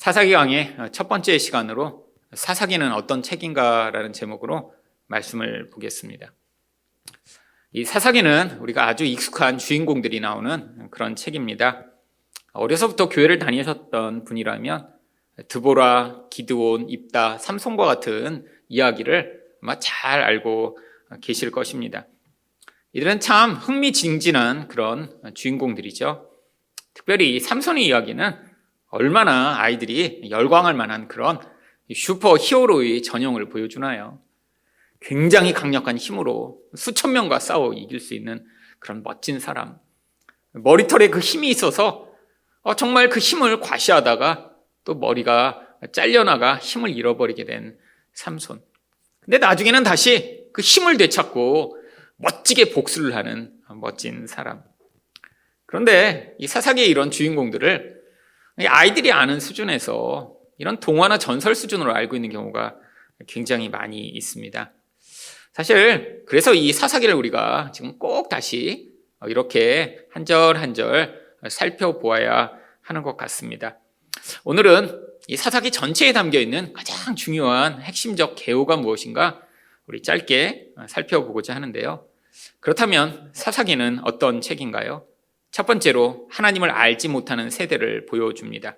사사기 강의 첫 번째 시간으로 사사기는 어떤 책인가라는 제목으로 말씀을 보겠습니다. 이 사사기는 우리가 아주 익숙한 주인공들이 나오는 그런 책입니다. 어려서부터 교회를 다니셨던 분이라면 드보라, 기드온, 입다, 삼손과 같은 이야기를 아마 잘 알고 계실 것입니다. 이들은 참 흥미진진한 그런 주인공들이죠. 특별히 삼손의 이야기는 얼마나 아이들이 열광할 만한 그런 슈퍼 히어로의 전형을 보여주나요? 굉장히 강력한 힘으로 수천 명과 싸워 이길 수 있는 그런 멋진 사람. 머리털에 그 힘이 있어서 정말 그 힘을 과시하다가 또 머리가 잘려나가 힘을 잃어버리게 된 삼손. 근데 나중에는 다시 그 힘을 되찾고 멋지게 복수를 하는 멋진 사람. 그런데 이 사사기의 이런 주인공들을 아이들이 아는 수준에서 이런 동화나 전설 수준으로 알고 있는 경우가 굉장히 많이 있습니다. 사실 그래서 이 사사기를 우리가 지금 꼭 다시 이렇게 한 절 한 절 살펴보아야 하는 것 같습니다. 오늘은 이 사사기 전체에 담겨있는 가장 중요한 핵심적 개요가 무엇인가 우리 짧게 살펴보고자 하는데요. 그렇다면 사사기는 어떤 책인가요? 첫 번째로 하나님을 알지 못하는 세대를 보여줍니다.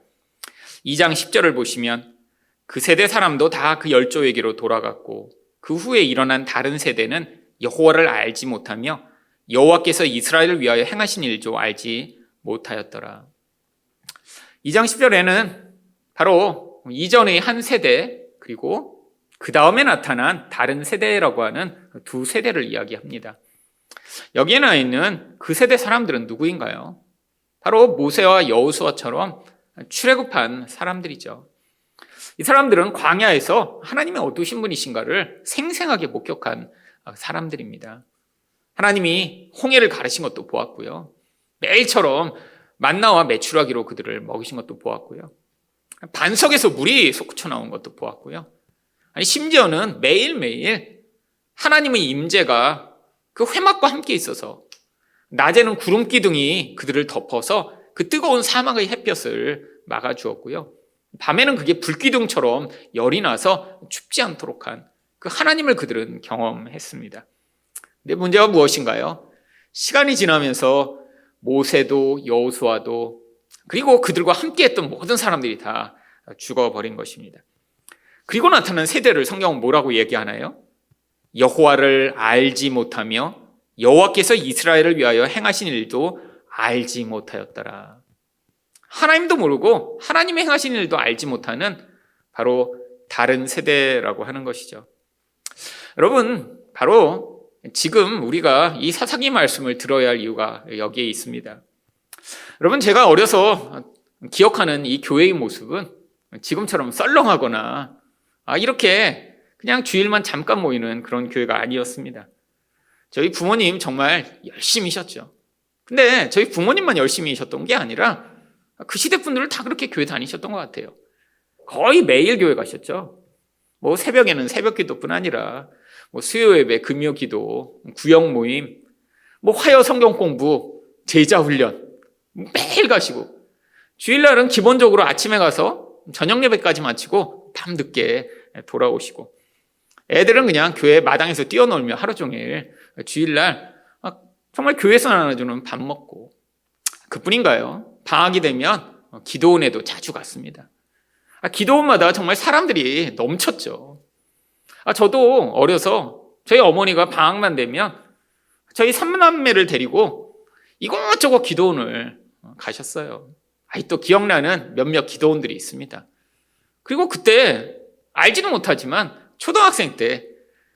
2장 10절을 보시면 그 세대 사람도 다 그 열조에게로 돌아갔고 그 후에 일어난 다른 세대는 여호와를 알지 못하며 여호와께서 이스라엘을 위하여 행하신 일도 알지 못하였더라. 2장 10절에는 바로 이전의 한 세대 그리고 그 다음에 나타난 다른 세대라고 하는 두 세대를 이야기합니다. 여기에 나와 있는 그 세대 사람들은 누구인가요? 바로 모세와 여호수아처럼 출애굽한 사람들이죠. 이 사람들은 광야에서 하나님의 어떠신 분이신가를 생생하게 목격한 사람들입니다. 하나님이 홍해를 가르신 것도 보았고요. 매일처럼 만나와 메추라기로 그들을 먹이신 것도 보았고요. 반석에서 물이 솟구쳐 나온 것도 보았고요. 심지어는 매일매일 하나님의 임재가 그 회막과 함께 있어서 낮에는 구름 기둥이 그들을 덮어서 그 뜨거운 사막의 햇볕을 막아주었고요. 밤에는 그게 불기둥처럼 열이 나서 춥지 않도록 한 그 하나님을 그들은 경험했습니다. 근데 문제가 무엇인가요? 시간이 지나면서 모세도 여호수아도 그리고 그들과 함께했던 모든 사람들이 다 죽어버린 것입니다. 그리고 나타난 세대를 성경은 뭐라고 얘기하나요? 여호와를 알지 못하며 여호와께서 이스라엘을 위하여 행하신 일도 알지 못하였더라. 하나님도 모르고 하나님의 행하신 일도 알지 못하는 바로 다른 세대라고 하는 것이죠. 여러분, 바로 지금 우리가 이 사사기 말씀을 들어야 할 이유가 여기에 있습니다. 여러분, 제가 어려서 기억하는 이 교회의 모습은 지금처럼 썰렁하거나 이렇게 그냥 주일만 잠깐 모이는 그런 교회가 아니었습니다. 저희 부모님 정말 열심히셨죠. 근데 저희 부모님만 열심히셨던 게 아니라 그 시대 분들은 다 그렇게 교회 다니셨던 것 같아요. 거의 매일 교회 가셨죠. 뭐 새벽에는 새벽 기도뿐 아니라 뭐 수요 예배, 금요 기도, 구역 모임, 뭐 화요 성경 공부, 제자 훈련 매일 가시고 주일날은 기본적으로 아침에 가서 저녁 예배까지 마치고 밤 늦게 돌아오시고 애들은 그냥 교회 마당에서 뛰어놀며 하루 종일 주일날 정말 교회에서 나눠주는 밥 먹고 그뿐인가요? 방학이 되면 기도원에도 자주 갔습니다. 기도원마다 정말 사람들이 넘쳤죠. 저도 어려서 저희 어머니가 방학만 되면 저희 삼남매를 데리고 이것저것 기도원을 가셨어요. 또 기억나는 몇몇 기도원들이 있습니다. 그리고 그때 알지는 못하지만 초등학생 때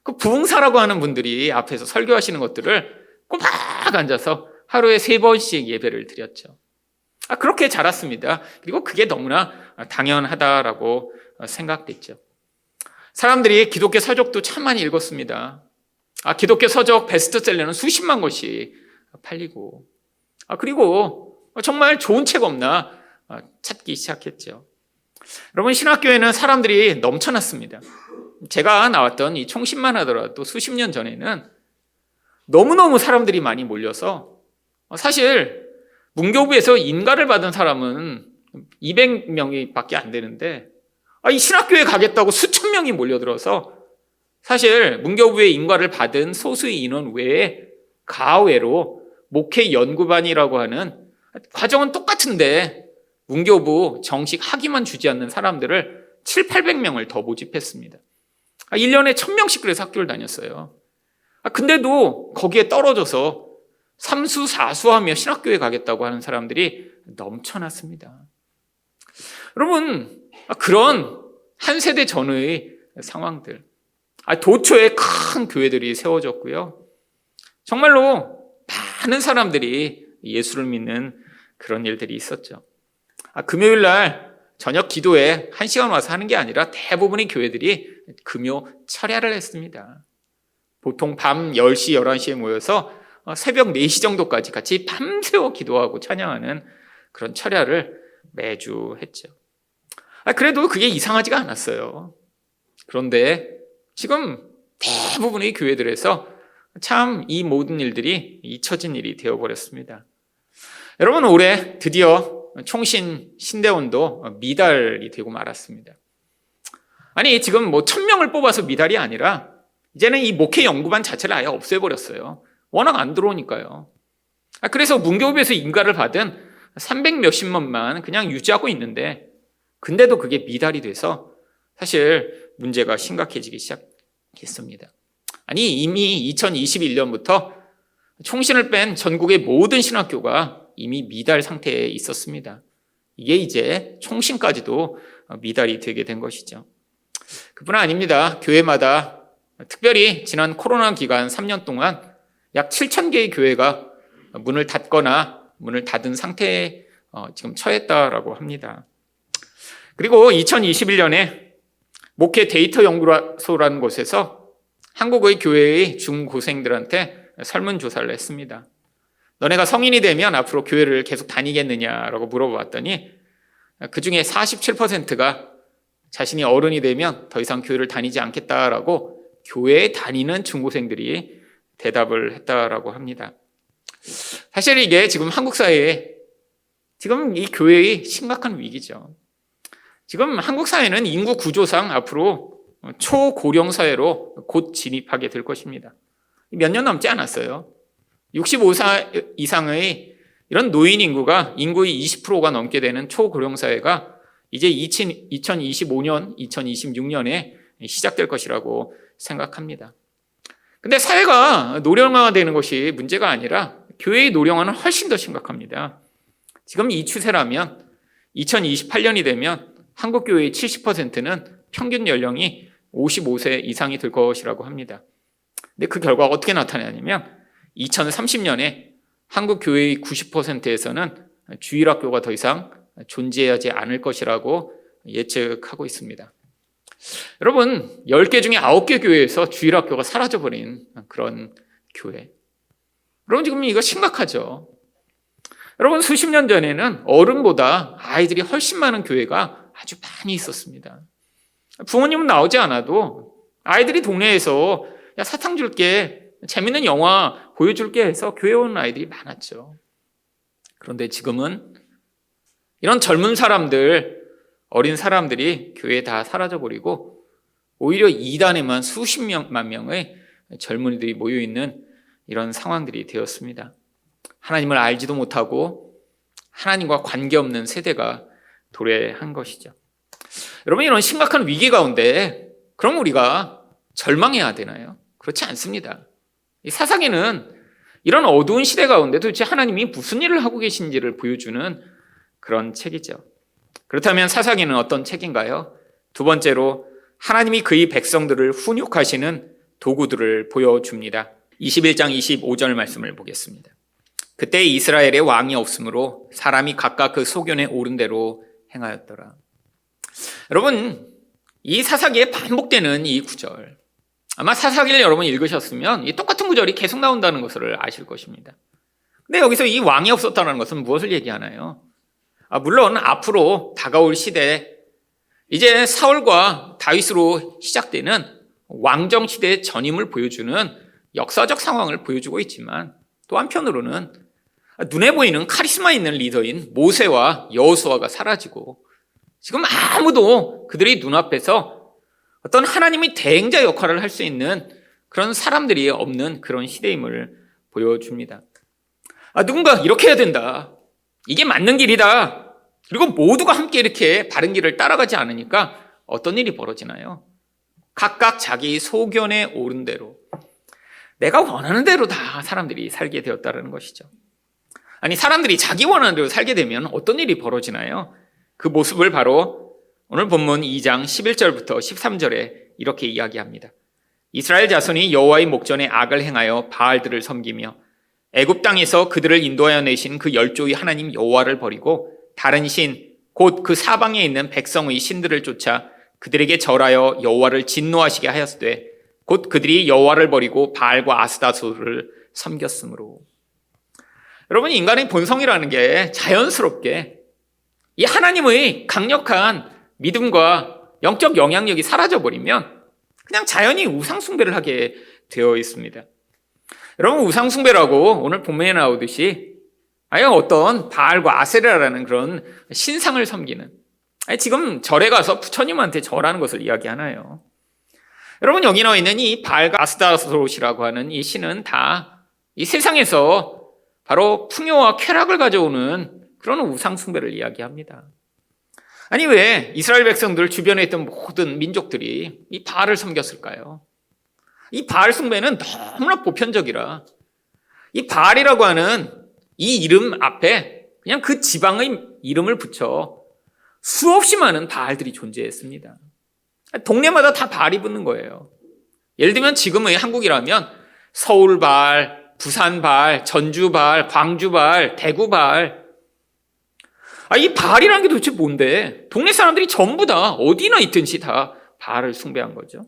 그 부흥사라고 하는 분들이 앞에서 설교하시는 것들을 꼬박 앉아서 하루에 3번씩 예배를 드렸죠. 그렇게 자랐습니다. 그리고 그게 너무나 당연하다라고 생각됐죠. 사람들이 기독교 서적도 참 많이 읽었습니다. 기독교 서적 베스트셀러는 수십만 권씩 팔리고 그리고 정말 좋은 책 없나 찾기 시작했죠. 여러분, 신학교에는 사람들이 넘쳐났습니다. 제가 나왔던 이 총신만 하더라도 수십 년 전에는 너무너무 사람들이 많이 몰려서 사실 문교부에서 인가를 받은 사람은 200명이 밖에 안 되는데 이 신학교에 가겠다고 수천 명이 몰려들어서 사실 문교부의 인과를 받은 소수의 인원 외에 가외로 목회 연구반이라고 하는 과정은 똑같은데 문교부 정식 학위만 주지 않는 사람들을 700~800명을 더 모집했습니다. 1년에 1000명씩 그래서 학교를 다녔어요. 근데도 거기에 떨어져서 삼수사수하며 신학교에 가겠다고 하는 사람들이 넘쳐났습니다. 여러분, 그런 한 세대 전의 상황들, 도처에 큰 교회들이 세워졌고요. 정말로 많은 사람들이 예수를 믿는 그런 일들이 있었죠. 금요일 날 저녁 기도에 1시간 와서 하는 게 아니라 대부분의 교회들이 금요 철야를 했습니다. 보통 밤 10시, 11시에 모여서 새벽 4시 정도까지 같이 밤새워 기도하고 찬양하는 그런 철야를 매주 했죠. 그래도 그게 이상하지가 않았어요. 그런데 지금 대부분의 교회들에서 참 이 모든 일들이 잊혀진 일이 되어버렸습니다. 여러분, 올해 드디어 총신 신대원도 미달이 되고 말았습니다. 지금 1000명을 뽑아서 미달이 아니라 이제는 이 목회 연구반 자체를 아예 없애버렸어요. 워낙 안 들어오니까요. 그래서 문교부에서 인가를 받은 300 몇십만만 그냥 유지하고 있는데, 근데도 그게 미달이 돼서 사실 문제가 심각해지기 시작했습니다. 이미 2021년부터 총신을 뺀 전국의 모든 신학교가 이미 미달 상태에 있었습니다. 이게 이제 총신까지도 미달이 되게 된 것이죠. 그뿐 아닙니다. 교회마다 특별히 지난 코로나 기간 3년 동안 약 7,000개의 교회가 문을 닫거나 문을 닫은 상태에 지금 처했다라고 합니다. 그리고 2021년에 목회 데이터 연구소라는 곳에서 한국의 교회의 중고생들한테 설문조사를 했습니다. 너네가 성인이 되면 앞으로 교회를 계속 다니겠느냐라고 물어봤더니 그 중에 47%가 자신이 어른이 되면 더 이상 교회를 다니지 않겠다라고 교회에 다니는 중고생들이 대답을 했다라고 합니다. 사실 이게 지금 한국 사회에 지금 이 교회의 심각한 위기죠. 지금 한국 사회는 인구 구조상 앞으로 초고령 사회로 곧 진입하게 될 것입니다. 몇 년 남지 않았어요. 65세 이상의 이런 노인 인구가 인구의 20%가 넘게 되는 초고령 사회가 이제 2025년, 2026년에 시작될 것이라고 생각합니다. 근데 사회가 노령화되는 것이 문제가 아니라 교회의 노령화는 훨씬 더 심각합니다. 지금 이 추세라면 2028년이 되면 한국 교회의 70%는 평균 연령이 55세 이상이 될 것이라고 합니다. 근데 그 결과가 어떻게 나타나냐면 2030년에 한국 교회의 90%에서는 주일학교가 더 이상 존재하지 않을 것이라고 예측하고 있습니다. 여러분, 10개 중에 9개 교회에서 주일학교가 사라져버린 그런 교회. 여러분, 지금 이거 심각하죠. 여러분, 수십 년 전에는 어른보다 아이들이 훨씬 많은 교회가 아주 많이 있었습니다. 부모님은 나오지 않아도 아이들이 동네에서 야, 사탕 줄게, 재밌는 영화 보여줄게 해서 교회 오는 아이들이 많았죠. 그런데 지금은 이런 젊은 사람들, 어린 사람들이 교회에 다 사라져버리고 오히려 이단에만 수십만 명의 젊은이들이 모여있는 이런 상황들이 되었습니다. 하나님을 알지도 못하고 하나님과 관계없는 세대가 도래한 것이죠. 여러분, 이런 심각한 위기 가운데 그럼 우리가 절망해야 되나요? 그렇지 않습니다. 이 사사기는 이런 어두운 시대 가운데 도대체 하나님이 무슨 일을 하고 계신지를 보여주는 그런 책이죠. 그렇다면 사사기는 어떤 책인가요? 두 번째로 하나님이 그의 백성들을 훈육하시는 도구들을 보여줍니다. 21장 25절 말씀을 보겠습니다. 그때 이스라엘에 왕이 없으므로 사람이 각각 그 소견에 오른 대로 행하였더라. 여러분, 이 사사기에 반복되는 이 구절, 아마 사사기를 여러분 읽으셨으면 이 똑같은 구절이 계속 나온다는 것을 아실 것입니다. 근데 여기서 이 왕이 없었다는 것은 무엇을 얘기하나요? 물론 앞으로 다가올 시대에 이제 사울과 다윗으로 시작되는 왕정 시대의 전임을 보여주는 역사적 상황을 보여주고 있지만 또 한편으로는 눈에 보이는 카리스마 있는 리더인 모세와 여호수아가 사라지고 지금 아무도 그들의 눈앞에서 어떤 하나님의 대행자 역할을 할 수 있는 그런 사람들이 없는 그런 시대임을 보여줍니다. 누군가 이렇게 해야 된다. 이게 맞는 길이다. 그리고 모두가 함께 이렇게 바른 길을 따라가지 않으니까 어떤 일이 벌어지나요? 각각 자기 소견에 오른 대로, 내가 원하는 대로 다 사람들이 살게 되었다는 것이죠. 아니, 사람들이 자기 원하는 대로 살게 되면 어떤 일이 벌어지나요? 그 모습을 바로 오늘 본문 2장 11절부터 13절에 이렇게 이야기합니다. 이스라엘 자손이 여호와의 목전에 악을 행하여 바알들을 섬기며 애굽 땅에서 그들을 인도하여 내신 그 열조의 하나님 여호와를 버리고 다른 신, 곧 그 사방에 있는 백성의 신들을 쫓아 그들에게 절하여 여호와를 진노하시게 하였으되 곧 그들이 여호와를 버리고 바알과 아스다소를 섬겼으므로. 여러분, 인간의 본성이라는 게 자연스럽게 이 하나님의 강력한 믿음과 영적 영향력이 사라져버리면 그냥 자연히 우상숭배를 하게 되어 있습니다. 여러분, 우상숭배라고 오늘 본문에 나오듯이 아예 어떤 바알과 아세라라는 그런 신상을 섬기는, 지금 절에 가서 부처님한테 절하는 것을 이야기하나요? 여러분, 여기 나와 있는 이 바알과 아스타로시라고 하는 이 신은 다 이 세상에서 바로 풍요와 쾌락을 가져오는 그런 우상숭배를 이야기합니다. 아니, 왜 이스라엘 백성들 주변에 있던 모든 민족들이 이 바알을 섬겼을까요? 이 바알 숭배는 너무나 보편적이라 이 바알이라고 하는 이 이름 앞에 그냥 그 지방의 이름을 붙여 수없이 많은 바알들이 존재했습니다. 동네마다 다 바알이 붙는 거예요. 예를 들면 지금의 한국이라면 서울 바알, 부산 바알, 전주 바알, 광주 바알, 대구 바알. 이 바알이라는 게 도대체 뭔데? 동네 사람들이 전부 다 어디나 있든지 다 바알을 숭배한 거죠.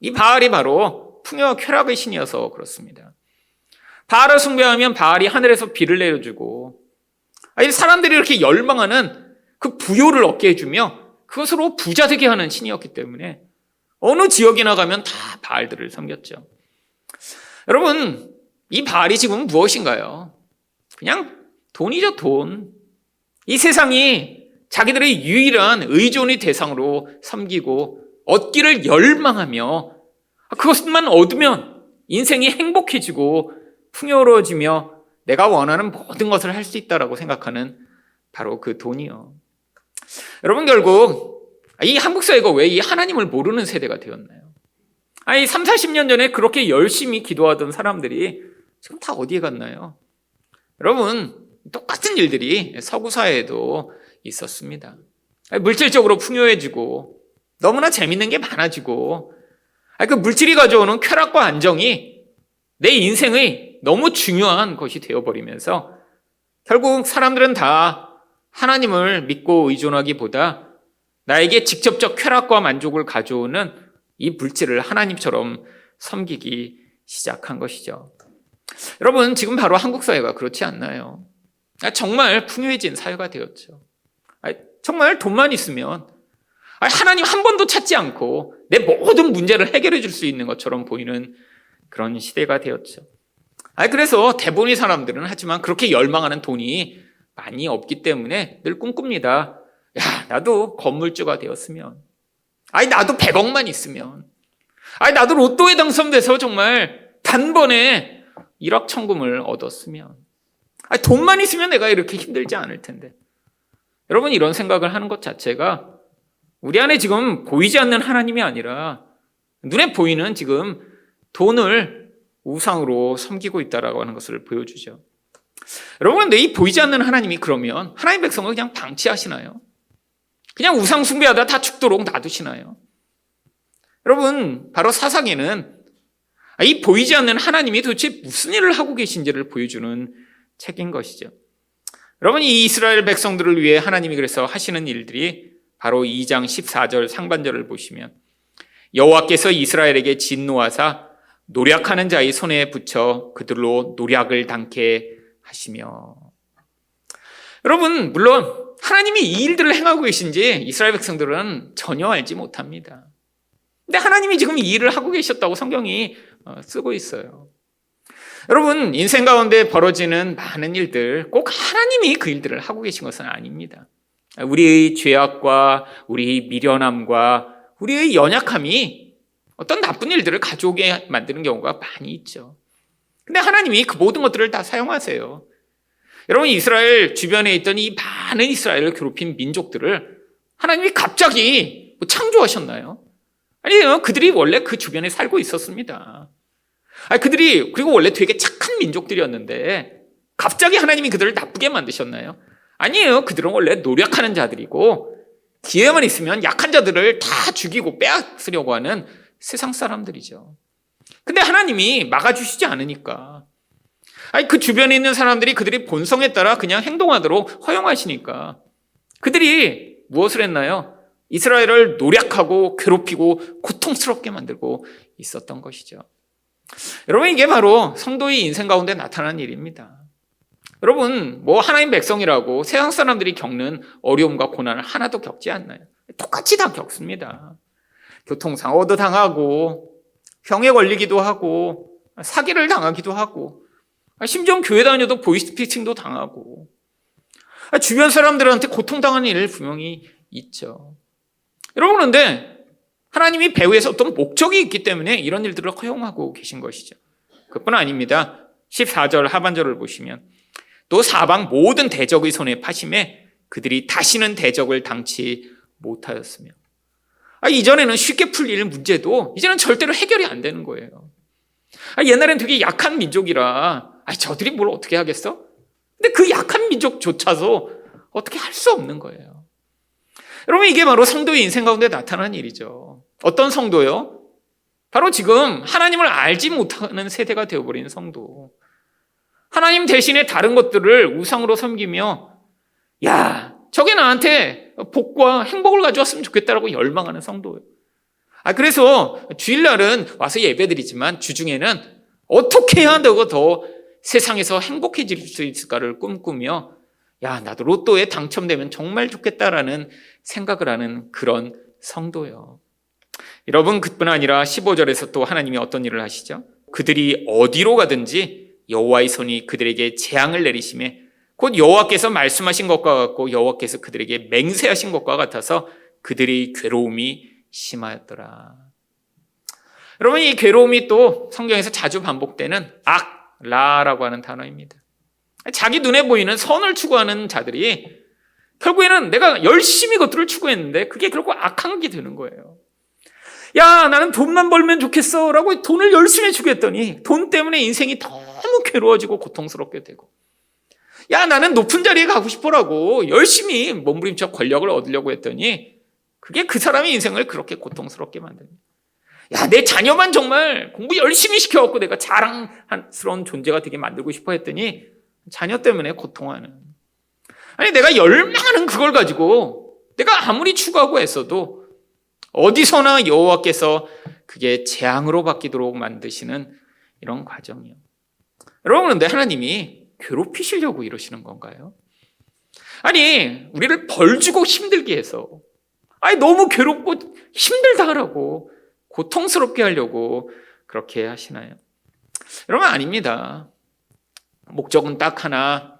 이 바알이 바로 풍요와 쾌락의 신이어서 그렇습니다. 바알을 숭배하면 바알이 하늘에서 비를 내려주고, 사람들이 이렇게 열망하는 그 부요를 얻게 해주며 그것으로 부자 되게 하는 신이었기 때문에 어느 지역에 나가면 다 바알들을 섬겼죠. 여러분, 이 바알이 지금 무엇인가요? 그냥 돈이죠, 돈. 이 세상이 자기들의 유일한 의존의 대상으로 섬기고 얻기를 열망하며 그것만 얻으면 인생이 행복해지고 풍요로워지며 내가 원하는 모든 것을 할 수 있다라고 생각하는 바로 그 돈이요. 여러분, 결국 이 한국 사회가 왜 이 하나님을 모르는 세대가 되었나요? 3, 40년 전에 그렇게 열심히 기도하던 사람들이 지금 다 어디에 갔나요? 여러분, 똑같은 일들이 서구 사회에도 있었습니다. 물질적으로 풍요해지고 너무나 재밌는 게 많아지고 그 물질이 가져오는 쾌락과 안정이 내 인생의 너무 중요한 것이 되어버리면서 결국 사람들은 다 하나님을 믿고 의존하기보다 나에게 직접적 쾌락과 만족을 가져오는 이 물질을 하나님처럼 섬기기 시작한 것이죠. 여러분, 지금 바로 한국 사회가 그렇지 않나요? 정말 풍요해진 사회가 되었죠. 정말 돈만 있으면 하나님 한 번도 찾지 않고 내 모든 문제를 해결해 줄 수 있는 것처럼 보이는 그런 시대가 되었죠. 그래서 대부분의 사람들은 하지만 그렇게 열망하는 돈이 많이 없기 때문에 늘 꿈꿉니다. 나도 건물주가 되었으면, 나도 100억만 있으면, 나도 로또에 당첨돼서 정말 단번에 1억 천금을 얻었으면, 돈만 있으면 내가 이렇게 힘들지 않을 텐데. 여러분, 이런 생각을 하는 것 자체가 우리 안에 지금 보이지 않는 하나님이 아니라 눈에 보이는 지금 돈을 우상으로 섬기고 있다라고 하는 것을 보여주죠. 여러분, 근데 이 보이지 않는 하나님이 그러면 하나님 백성을 그냥 방치하시나요? 그냥 우상 숭배하다 다 죽도록 놔두시나요? 여러분, 바로 사사기는 이 보이지 않는 하나님이 도대체 무슨 일을 하고 계신지를 보여주는 책인 것이죠. 여러분, 이 이스라엘 백성들을 위해 하나님이 그래서 하시는 일들이 바로 2장 14절 상반절을 보시면 여호와께서 이스라엘에게 진노하사 노략하는 자의 손에 붙여 그들로 노략을 당케 하시며. 여러분, 물론 하나님이 이 일들을 행하고 계신지 이스라엘 백성들은 전혀 알지 못합니다. 근데 하나님이 지금 이 일을 하고 계셨다고 성경이 쓰고 있어요. 여러분, 인생 가운데 벌어지는 많은 일들, 꼭 하나님이 그 일들을 하고 계신 것은 아닙니다. 우리의 죄악과 우리의 미련함과 우리의 연약함이 어떤 나쁜 일들을 가져오게 만드는 경우가 많이 있죠. 근데 하나님이 그 모든 것들을 다 사용하세요. 여러분, 이스라엘 주변에 있던 이 많은 이스라엘을 괴롭힌 민족들을 하나님이 갑자기 창조하셨나요? 아니요, 그들이 원래 그 주변에 살고 있었습니다. 그들이 그리고 원래 되게 착한 민족들이었는데 갑자기 하나님이 그들을 나쁘게 만드셨나요? 아니에요. 그들은 원래 노력하는 자들이고 기회만 있으면 약한 자들을 다 죽이고 빼앗으려고 하는 세상 사람들이죠. 근데 하나님이 막아주시지 않으니까, 그 주변에 있는 사람들이 그들의 본성에 따라 그냥 행동하도록 허용하시니까 그들이 무엇을 했나요? 이스라엘을 노력하고 괴롭히고 고통스럽게 만들고 있었던 것이죠. 여러분, 이게 바로 성도의 인생 가운데 나타나는 일입니다. 여러분, 하나님 백성이라고 세상 사람들이 겪는 어려움과 고난을 하나도 겪지 않나요? 똑같이 다 겪습니다. 교통사고 얻어당하고 병에 걸리기도 하고 사기를 당하기도 하고 심지어 교회 다녀도 보이스피싱도 당하고 주변 사람들한테 고통당하는 일 분명히 있죠. 여러분, 그런데 하나님이 배후에서 어떤 목적이 있기 때문에 이런 일들을 허용하고 계신 것이죠. 그뿐 아닙니다. 14절 하반절을 보시면 또 사방 모든 대적의 손에 파심에 그들이 다시는 대적을 당치 못하였으며, 이전에는 쉽게 풀릴 문제도 이제는 절대로 해결이 안 되는 거예요. 옛날엔 되게 약한 민족이라 저들이 뭘 어떻게 하겠어? 근데 그 약한 민족조차도 어떻게 할 수 없는 거예요. 여러분, 이게 바로 성도의 인생 가운데 나타나는 일이죠. 어떤 성도요? 바로 지금 하나님을 알지 못하는 세대가 되어버린 성도. 하나님 대신에 다른 것들을 우상으로 섬기며 저게 나한테 복과 행복을 가져왔으면 좋겠다라고 열망하는 성도예요. 그래서 주일날은 와서 예배드리지만 주중에는 어떻게 해야 한다고 더 세상에서 행복해질 수 있을까를 꿈꾸며 나도 로또에 당첨되면 정말 좋겠다라는 생각을 하는 그런 성도요. 여러분, 그뿐 아니라 15절에서 또 하나님이 어떤 일을 하시죠? 그들이 어디로 가든지 여호와의 손이 그들에게 재앙을 내리심에 곧 여호와께서 말씀하신 것과 같고 여호와께서 그들에게 맹세하신 것과 같아서 그들의 괴로움이 심하였더라. 여러분, 이 괴로움이 또 성경에서 자주 반복되는 라라고 하는 단어입니다. 자기 눈에 보이는 선을 추구하는 자들이 결국에는 내가 열심히 그것들을 추구했는데 그게 결국 악한 게 되는 거예요. 나는 돈만 벌면 좋겠어 라고 돈을 열심히 추구했더니 돈 때문에 인생이 너무 괴로워지고 고통스럽게 되고, 나는 높은 자리에 가고 싶어라고 열심히 몸부림쳐 권력을 얻으려고 했더니 그게 그 사람의 인생을 그렇게 고통스럽게 만듭니다. 내 자녀만 정말 공부 열심히 시켜갖고 내가 자랑스러운 존재가 되게 만들고 싶어 했더니 자녀 때문에 고통하는, 내가 열망하는 그걸 가지고 내가 아무리 추구하고 애써도 어디서나 여호와께서 그게 재앙으로 바뀌도록 만드시는 이런 과정이요. 여러분, 그런데 하나님이 괴롭히시려고 이러시는 건가요? 우리를 벌주고 힘들게 해서 너무 괴롭고 힘들다 하라고 고통스럽게 하려고 그렇게 하시나요? 여러분, 아닙니다. 목적은 딱 하나,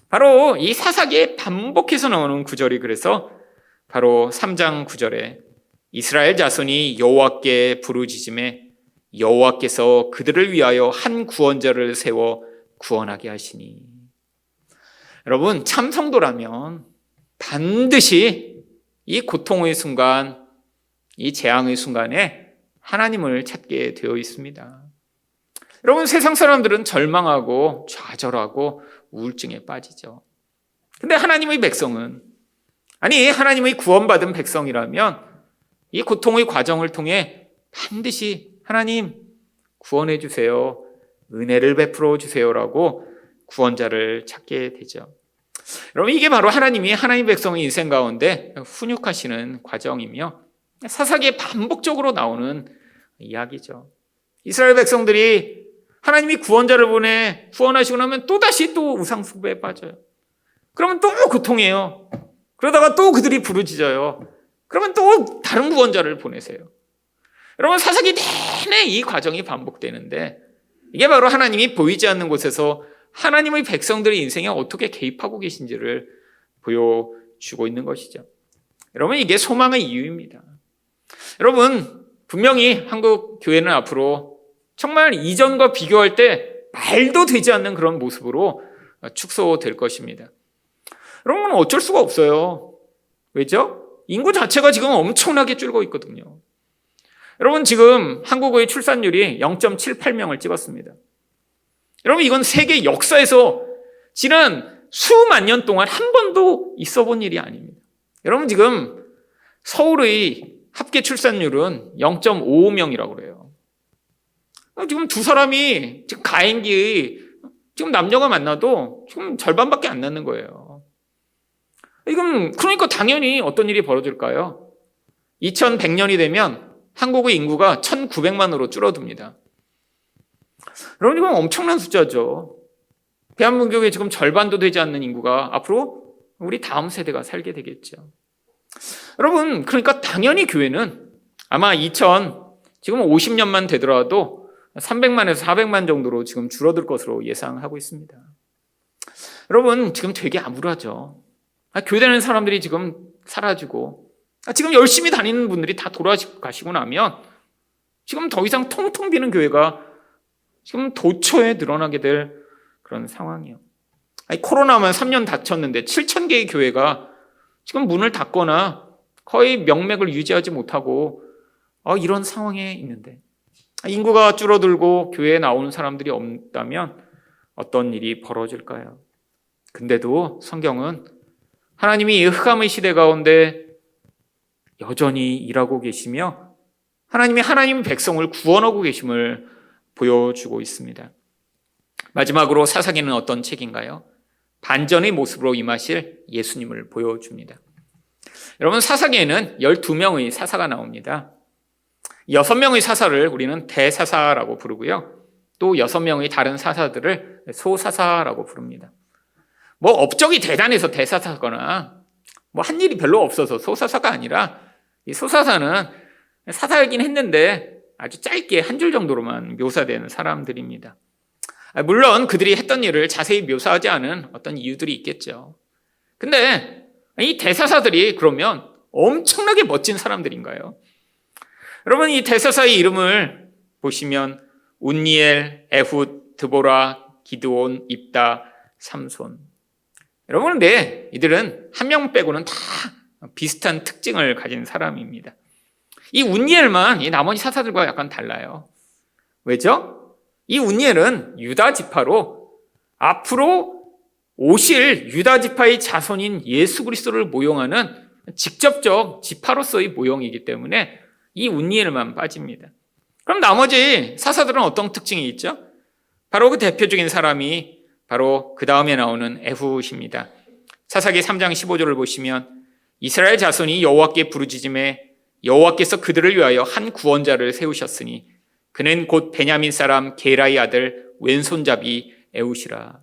바로 이 사사기에 반복해서 나오는 구절이 그래서 바로 3장 9절에 이스라엘 자손이 여호와께 부르짖음에 여호와께서 그들을 위하여 한 구원자를 세워 구원하게 하시니. 여러분, 참 성도라면 반드시 이 고통의 순간, 이 재앙의 순간에 하나님을 찾게 되어 있습니다. 여러분, 세상 사람들은 절망하고 좌절하고 우울증에 빠지죠. 근데 하나님의 백성은, 하나님의 구원받은 백성이라면 이 고통의 과정을 통해 반드시 하나님 구원해 주세요, 은혜를 베풀어 주세요라고 구원자를 찾게 되죠. 여러분, 이게 바로 하나님 백성의 인생 가운데 훈육하시는 과정이며 사사기에 반복적으로 나오는 이야기죠. 이스라엘 백성들이 하나님이 구원자를 보내 구원하시고 나면 또다시 또 우상숭배에 빠져요. 그러면 또 고통해요. 그러다가 또 그들이 부르짖어요. 그러면 또 다른 구원자를 보내세요. 여러분, 사사기 내내 이 과정이 반복되는데 이게 바로 하나님이 보이지 않는 곳에서 하나님의 백성들의 인생에 어떻게 개입하고 계신지를 보여주고 있는 것이죠. 여러분, 이게 소망의 이유입니다. 여러분, 분명히 한국 교회는 앞으로 정말 이전과 비교할 때 말도 되지 않는 그런 모습으로 축소될 것입니다. 여러분, 어쩔 수가 없어요. 왜죠? 인구 자체가 지금 엄청나게 줄고 있거든요. 여러분, 지금 한국의 출산율이 0.78명을 찍었습니다. 여러분, 이건 세계 역사에서 지난 수만 년 동안 한 번도 있어 본 일이 아닙니다. 여러분, 지금 서울의 합계 출산율은 0.55명이라고 그래요. 지금 두 사람이 지금 가행기의 지금 남녀가 만나도 지금 절반밖에 안 낳는 거예요. 이건 그러니까 당연히 어떤 일이 벌어질까요? 2100년이 되면 한국의 인구가 1900만으로 줄어듭니다. 여러분, 이건 엄청난 숫자죠. 대한민국의 지금 절반도 되지 않는 인구가 앞으로 우리 다음 세대가 살게 되겠죠. 여러분, 그러니까 당연히 교회는 아마 지금 50년만 되더라도 300만에서 400만 정도로 지금 줄어들 것으로 예상하고 있습니다. 여러분, 지금 되게 암울하죠. 교회 다니는 사람들이 지금 사라지고 지금 열심히 다니는 분들이 다 돌아가시고 나면 지금 더 이상 텅텅 비는 교회가 지금 도처에 늘어나게 될 그런 상황이에요. 코로나만 3년 닫혔는데 7,000개의 교회가 지금 문을 닫거나 거의 명맥을 유지하지 못하고 이런 상황에 있는데, 인구가 줄어들고 교회에 나오는 사람들이 없다면 어떤 일이 벌어질까요? 근데도 성경은 하나님이 이 흑암의 시대 가운데 여전히 일하고 계시며 하나님이 하나님 백성을 구원하고 계심을 보여주고 있습니다. 마지막으로 사사기는 어떤 책인가요? 반전의 모습으로 임하실 예수님을 보여줍니다. 여러분, 사사기에는 12명의 사사가 나옵니다. 6명의 사사를 우리는 대사사라고 부르고요. 또 6명의 다른 사사들을 소사사라고 부릅니다. 업적이 대단해서 대사사거나 한 일이 별로 없어서 소사사가 아니라, 이 소사사는 사사이긴 했는데 아주 짧게 한 줄 정도로만 묘사되는 사람들입니다. 물론 그들이 했던 일을 자세히 묘사하지 않은 어떤 이유들이 있겠죠. 근데 이 대사사들이 그러면 엄청나게 멋진 사람들인가요? 여러분, 이 대사사의 이름을 보시면 운니엘, 에훗, 드보라, 기드온, 입다, 삼손. 여러분, 근데 이들은 한 명 빼고는 다 비슷한 특징을 가진 사람입니다. 이 운니엘만 이 나머지 사사들과 약간 달라요. 왜죠? 이 운니엘은 유다 지파로 앞으로 오실 유다 지파의 자손인 예수 그리스도를 모형하는 직접적 지파로서의 모형이기 때문에 이 운니엘만 빠집니다. 그럼 나머지 사사들은 어떤 특징이 있죠? 바로 그 대표적인 사람이 바로 그 다음에 나오는 에훗입니다. 사사기 3장 15절을 보시면 이스라엘 자손이 여호와께 부르짖음에 여호와께서 그들을 위하여 한 구원자를 세우셨으니 그는 곧 베냐민 사람 게라의 아들 왼손잡이 에훗이라.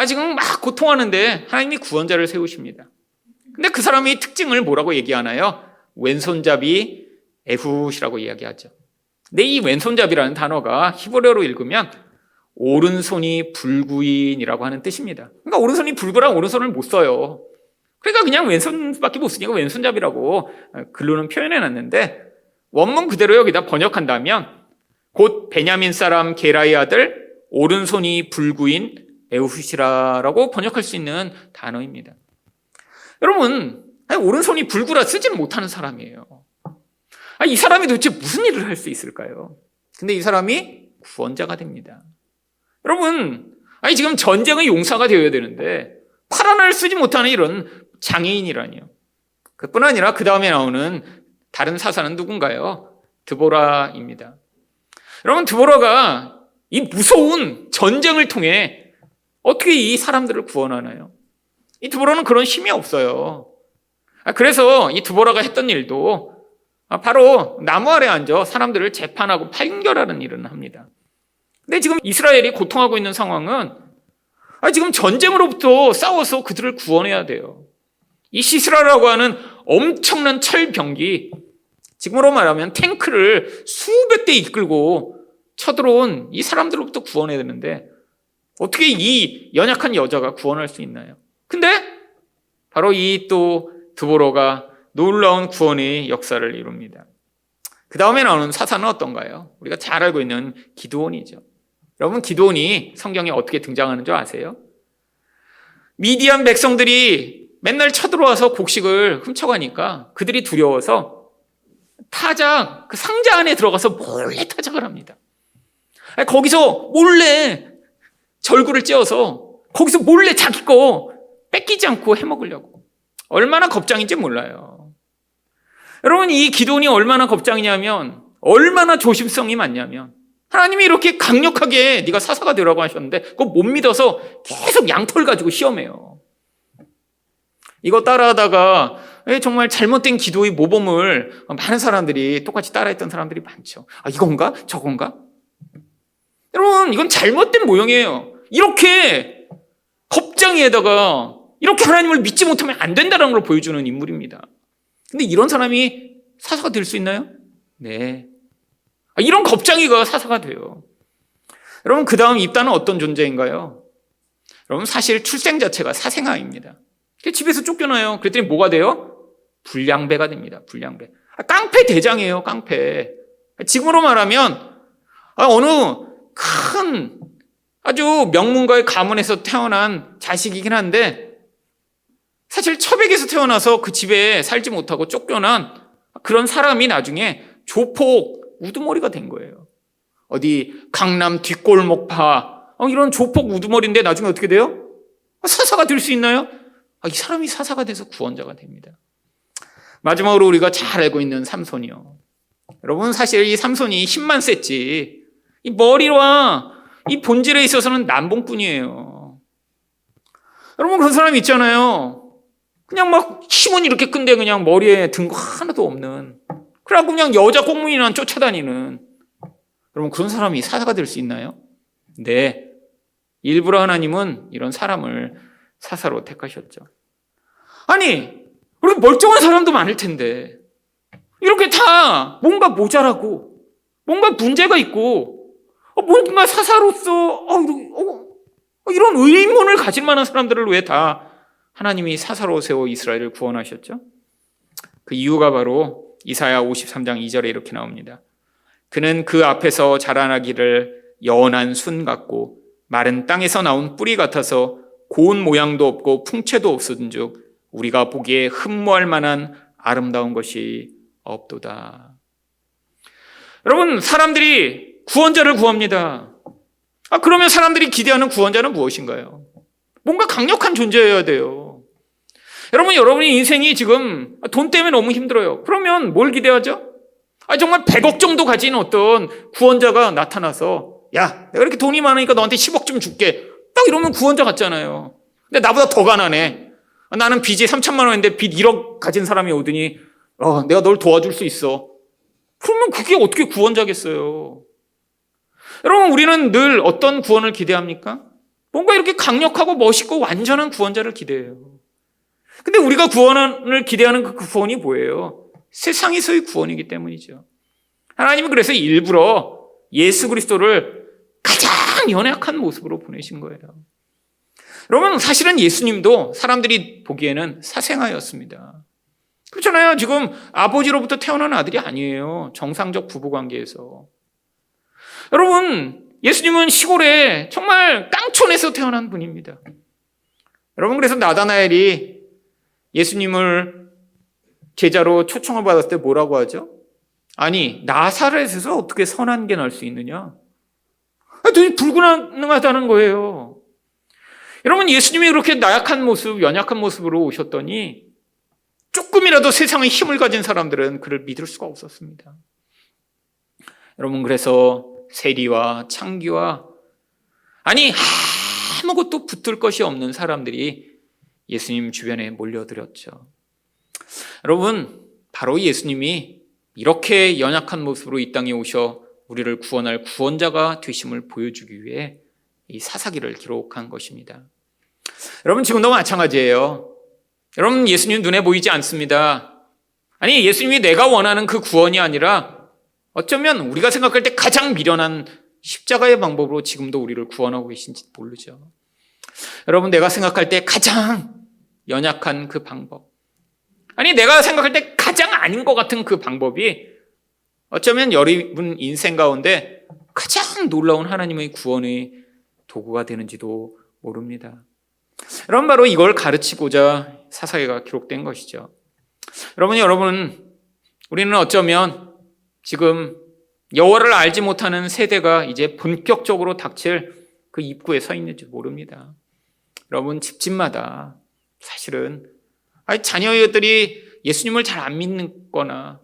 지금 막 고통하는데 하나님이 구원자를 세우십니다. 근데 그 사람의 특징을 뭐라고 얘기하나요? 왼손잡이 에훗이라고 이야기하죠. 근데 이 왼손잡이라는 단어가 히브리어로 읽으면 오른손이 불구인이라고 하는 뜻입니다. 그러니까 오른손이 불구랑 오른손을 못 써요. 그러니까 그냥 왼손밖에 못 쓰니까 왼손잡이라고 글로는 표현해놨는데, 원문 그대로 여기다 번역한다면 곧 베냐민 사람 게라의 아들 오른손이 불구인 에훗이라고 번역할 수 있는 단어입니다. 여러분, 오른손이 불구라 쓰지는 못하는 사람이에요. 이 사람이 도대체 무슨 일을 할 수 있을까요? 근데 이 사람이 구원자가 됩니다. 여러분, 지금 전쟁의 용사가 되어야 되는데 팔 하나를 쓰지 못하는 이런 장애인이라니요. 그뿐 아니라 그 다음에 나오는 다른 사사는 누군가요? 드보라입니다. 여러분, 드보라가 이 무서운 전쟁을 통해 어떻게 이 사람들을 구원하나요? 이 드보라는 그런 힘이 없어요. 그래서 이 드보라가 했던 일도 바로 나무 아래 앉아 사람들을 재판하고 판결하는 일을 합니다. 근데 지금 이스라엘이 고통하고 있는 상황은 지금 전쟁으로부터 싸워서 그들을 구원해야 돼요. 이 시스라라고 하는 엄청난 철병기, 지금으로 말하면 탱크를 수백 대 이끌고 쳐들어온 이 사람들로부터 구원해야 되는데 어떻게 이 연약한 여자가 구원할 수 있나요? 근데 바로 이 또 드보라가 놀라운 구원의 역사를 이룹니다. 그 다음에 나오는 사사는 어떤가요? 우리가 잘 알고 있는 기드온이죠. 여러분, 기드온이 성경에 어떻게 등장하는 줄 아세요? 미디안 백성들이 맨날 쳐들어와서 곡식을 훔쳐가니까 그들이 두려워서 타작, 그 상자 안에 들어가서 몰래 타작을 합니다. 거기서 몰래 절구를 찧어서 거기서 몰래 자기 거 뺏기지 않고 해먹으려고. 얼마나 겁장인지 몰라요. 여러분, 이 기드온이 얼마나 겁장이냐면, 얼마나 조심성이 많냐면, 하나님이 이렇게 강력하게 네가 사사가 되라고 하셨는데 그거 못 믿어서 계속 양털 가지고 시험해요. 이거 따라하다가 정말 잘못된 기도의 모범을 많은 사람들이 똑같이 따라했던 사람들이 많죠. 아, 이건가? 저건가? 여러분, 이건 잘못된 모형이에요. 이렇게 겁장이에다가 이렇게 하나님을 믿지 못하면 안 된다는 걸 보여주는 인물입니다. 근데 이런 사람이 사사가 될 수 있나요? 네. 이런 겁장이가 사사가 돼요. 여러분, 그 다음 입다는 어떤 존재인가요? 여러분, 사실 출생 자체가 사생아입니다. 집에서 쫓겨나요. 그랬더니 뭐가 돼요? 불량배가 됩니다. 불량배. 깡패 대장이에요. 깡패. 지금으로 말하면 어느 큰 아주 명문가의 가문에서 태어난 자식이긴 한데 사실 처백에서 태어나서 그 집에 살지 못하고 쫓겨난 그런 사람이 나중에 조폭 우두머리가 된 거예요. 어디 강남 뒷골목파 이런 조폭 우두머리인데 나중에 어떻게 돼요? 사사가 될 수 있나요? 이 사람이 사사가 돼서 구원자가 됩니다. 마지막으로 우리가 잘 알고 있는 삼손이요. 여러분, 사실 이 삼손이 힘만 셌지 이 머리와 이 본질에 있어서는 남봉꾼이에요. 여러분, 그런 사람 있잖아요. 그냥 막 힘은 이렇게 큰데 그냥 머리에 든 거 하나도 없는, 그래갖고 그냥 여자 공무원이나 쫓아다니는, 여러분, 그런 사람이 사사가 될 수 있나요? 네. 일부러 하나님은 이런 사람을 사사로 택하셨죠. 아니, 우리 멀쩡한 사람도 많을 텐데 이렇게 다 뭔가 모자라고 뭔가 문제가 있고 뭔가 사사로서 이런 의문을 가질 만한 사람들을 왜 다 하나님이 사사로 세워 이스라엘을 구원하셨죠? 그 이유가 바로 이사야 53장 2절에 이렇게 나옵니다. 그는 그 앞에서 자라나기를 연한 순 같고 마른 땅에서 나온 뿌리 같아서 고운 모양도 없고 풍채도 없은즉 우리가 보기에 흠모할 만한 아름다운 것이 없도다. 여러분, 사람들이 구원자를 구합니다. 그러면 사람들이 기대하는 구원자는 무엇인가요? 뭔가 강력한 존재여야 돼요. 여러분, 여러분의 인생이 지금 돈 때문에 너무 힘들어요. 그러면 뭘 기대하죠? 정말 100억 정도 가진 어떤 구원자가 나타나서 야, 내가 이렇게 돈이 많으니까 너한테 10억 좀 줄게. 딱 이러면 구원자 같잖아요. 근데 나보다 더 가난해. 나는 빚이 3천만 원인데 빚 1억 가진 사람이 오더니 내가 널 도와줄 수 있어. 그러면 그게 어떻게 구원자겠어요? 여러분, 우리는 늘 어떤 구원을 기대합니까? 뭔가 이렇게 강력하고 멋있고 완전한 구원자를 기대해요. 근데 우리가 구원을 기대하는 그 구원이 뭐예요? 세상에서의 구원이기 때문이죠. 하나님은 그래서 일부러 예수 그리스도를 가장 연약한 모습으로 보내신 거예요. 여러분, 사실은 예수님도 사람들이 보기에는 사생아였습니다. 그렇잖아요. 지금 아버지로부터 태어난 아들이 아니에요. 정상적 부부관계에서. 여러분, 예수님은 시골에 정말 깡촌에서 태어난 분입니다. 여러분, 그래서 나다나엘이 예수님을 제자로 초청을 받았을 때 뭐라고 하죠? 아니, 나사렛에서 어떻게 선한 게 날 수 있느냐? 도저히 불가능하다는 거예요. 여러분, 예수님이 그렇게 나약한 모습, 연약한 모습으로 오셨더니 조금이라도 세상에 힘을 가진 사람들은 그를 믿을 수가 없었습니다. 여러분, 그래서 세리와 창기와 아무것도 붙들 것이 없는 사람들이 예수님 주변에 몰려들었죠. 여러분, 바로 예수님이 이렇게 연약한 모습으로 이 땅에 오셔 우리를 구원할 구원자가 되심을 보여주기 위해 이 사사기를 기록한 것입니다. 여러분, 지금도 마찬가지예요. 여러분, 예수님 눈에 보이지 않습니다. 예수님이 내가 원하는 그 구원이 아니라 어쩌면 우리가 생각할 때 가장 미련한 십자가의 방법으로 지금도 우리를 구원하고 계신지 모르죠. 여러분, 내가 생각할 때 가장 연약한 그 방법, 아니 내가 생각할 때 가장 아닌 것 같은 그 방법이 어쩌면 여러분 인생 가운데 가장 놀라운 하나님의 구원의 도구가 되는지도 모릅니다. 여러분, 바로 이걸 가르치고자 사사기가 기록된 것이죠. 여러분, 우리는 어쩌면 지금 여호와를 알지 못하는 세대가 이제 본격적으로 닥칠 그 입구에 서 있는지 모릅니다. 여러분, 집집마다 사실은 자녀들이 예수님을 잘 안 믿거나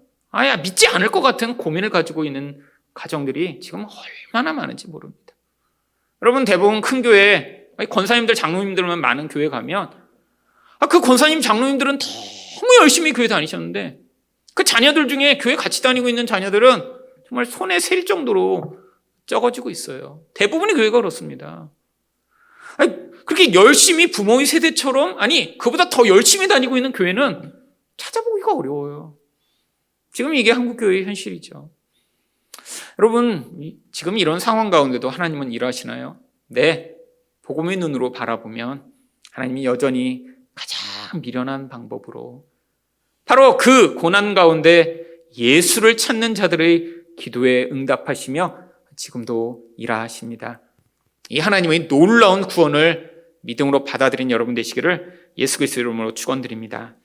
믿지 않을 것 같은 고민을 가지고 있는 가정들이 지금 얼마나 많은지 모릅니다. 여러분, 대부분 큰 교회, 권사님들, 장로님들만 많은 교회 가면 그 권사님, 장로님들은 너무 열심히 교회 다니셨는데 그 자녀들 중에 교회 같이 다니고 있는 자녀들은 정말 손에 셀 정도로 적어지고 있어요. 대부분이 교회가 그렇습니다. 그렇게 열심히 부모의 세대처럼, 그보다 더 열심히 다니고 있는 교회는 찾아보기가 어려워요. 지금 이게 한국교회의 현실이죠. 여러분, 지금 이런 상황 가운데도 하나님은 일하시나요? 네, 복음의 눈으로 바라보면 하나님이 여전히 가장 미련한 방법으로 바로 그 고난 가운데 예수를 찾는 자들의 기도에 응답하시며 지금도 일하십니다. 이 하나님의 놀라운 구원을 믿음으로 받아들인 여러분 되시기를 예수 그리스도의 이름으로 축원드립니다.